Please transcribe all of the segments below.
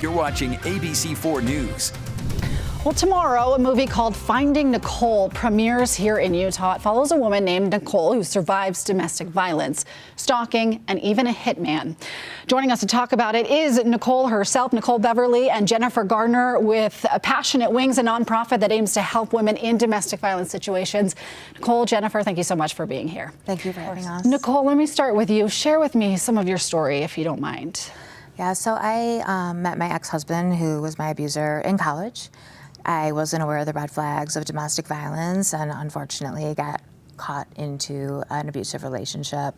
You're watching ABC4 News. Well, tomorrow, a movie called Finding Nicole premieres here in Utah. It follows a woman named Nicole who survives domestic violence, stalking, and even a hitman. Joining us to talk about it is Nicole herself, Nicole Beverly, and Jennifer Gardner with Passionate Wings, a nonprofit that aims to help women in domestic violence situations. Nicole, Jennifer, thank you so much for being here. Thank you for having us. Nicole, let me start with you. Share with me some of your story, if you don't mind. Yeah, so I met my ex-husband, who was my abuser, in college. I wasn't aware of the red flags of domestic violence and unfortunately got caught into an abusive relationship.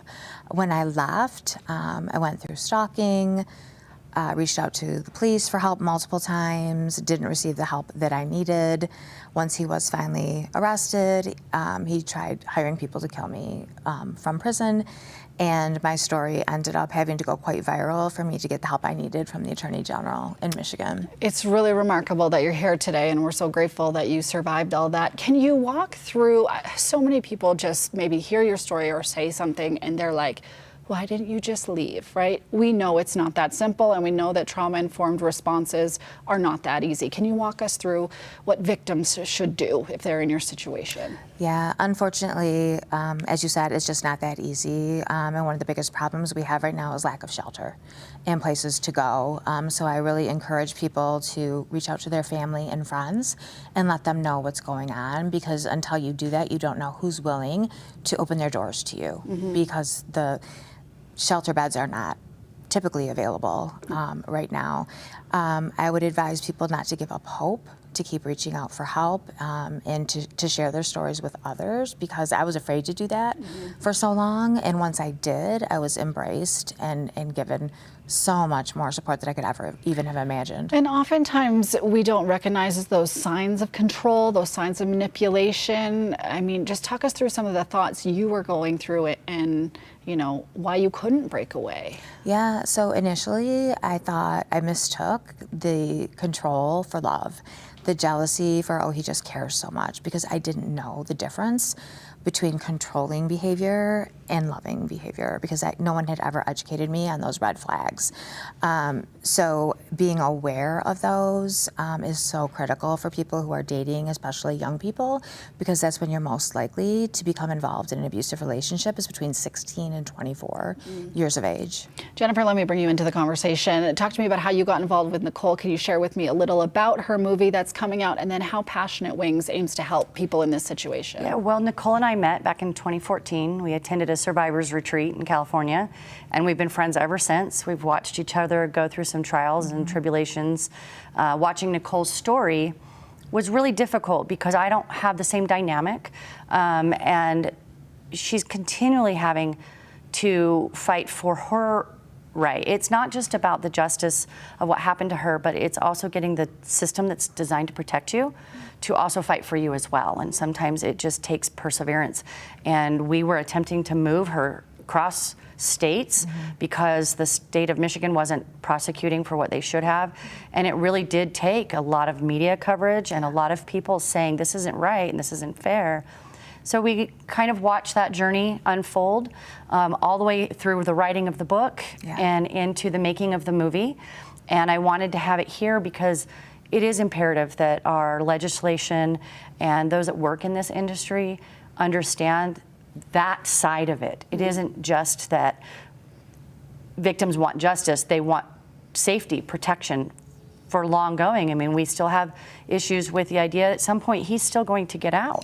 When I left, I went through stalking, reached out to the police for help multiple times, didn't receive the help that I needed. Once he was finally arrested, he tried hiring people to kill me from prison. And my story ended up having to go quite viral for me to get the help I needed from the Attorney General in Michigan. It's really remarkable that you're here today, and we're so grateful that you survived all that. Can you walk through, so many people just maybe hear your story or say something and they're like, why didn't you just leave, right? We know it's not that simple, and we know that trauma-informed responses are not that easy. Can you walk us through what victims should do if they're in your situation? Yeah, unfortunately, as you said, it's just not that easy. And one of the biggest problems we have right now is lack of shelter and places to go. So I really encourage people to reach out to their family and friends and let them know what's going on, because until you do that, you don't know who's willing to open their doors to you, because the shelter beds are not typically available right now. I would advise people not to give up hope, to keep reaching out for help, and to share their stories with others, because I was afraid to do that for so long. And once I did, I was embraced and given so much more support that I could ever even have imagined. And oftentimes we don't recognize those signs of control, those signs of manipulation. I mean, just talk us through some of the thoughts you were going through and, you know, why you couldn't break away. Yeah, so initially I thought I mistook the control for love, the jealousy for, oh, he just cares so much, because I didn't know the difference between controlling behavior and loving behavior, because no one had ever educated me on those red flags. So being aware of those is so critical for people who are dating, especially young people, because that's when you're most likely to become involved in an abusive relationship, is between 16 and 24 years of age. Jennifer, let me bring you into the conversation. Talk to me about how you got involved with Nicole. Can you share with me a little about her movie that's coming out, and then how Passionate Wings aims to help people in this situation? Yeah, well, Nicole and I met back in 2014. We attended a survivors retreat in California, and we've been friends ever since. We've watched each other go through some trials and tribulations. Watching Nicole's story was really difficult because I don't have the same dynamic, and she's continually having to fight for her right. It's not just about the justice of what happened to her, but it's also getting the system that's designed to protect you to also fight for you as well. And sometimes it just takes perseverance. And we were attempting to move her across states because the state of Michigan wasn't prosecuting for what they should have. And it really did take a lot of media coverage and a lot of people saying this isn't right and this isn't fair. So we kind of watched that journey unfold all the way through the writing of the book and into the making of the movie. And I wanted to have it here because it is imperative that our legislation and those that work in this industry understand that side of it. It isn't just that victims want justice, they want safety, protection for long going. I mean, we still have issues with the idea at some point he's still going to get out.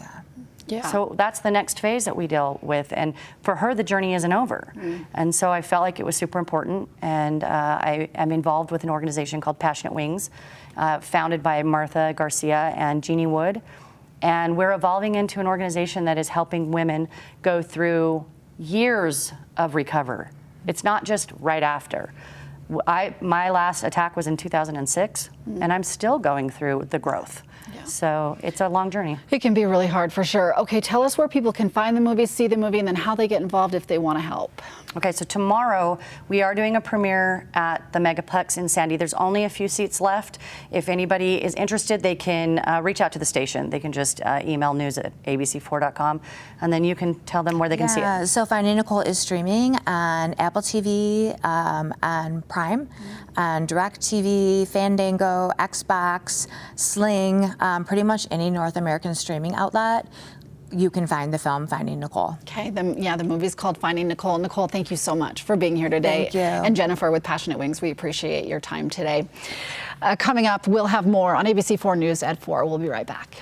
Yeah. So that's the next phase that we deal with. And for her, the journey isn't over. And so I felt like it was super important. And I am involved with an organization called Passionate Wings, founded by Martha Garcia and Jeannie Wood. And we're evolving into an organization that is helping women go through years of recover. It's not just right after. My last attack was in 2006, and I'm still going through the growth. So it's a long journey. It can be really hard for sure. Okay, tell us where people can find the movie, see the movie, and then how they get involved if they want to help. Okay, so tomorrow we are doing a premiere at the Megaplex in Sandy. There's only a few seats left. If anybody is interested, they can reach out to the station. They can just email news@abc4.com, and then you can tell them where they can see it. So Finding Nicole is streaming on Apple TV, on Prime Prime, on DirecTV, Fandango, Xbox, Sling, pretty much any North American streaming outlet. You can find the film Finding Nicole. Okay, the movie's called Finding Nicole. Nicole, thank you so much for being here today. Thank you. And Jennifer with Passionate Wings, we appreciate your time today. Coming up, we'll have more on ABC4 News at 4. We'll be right back.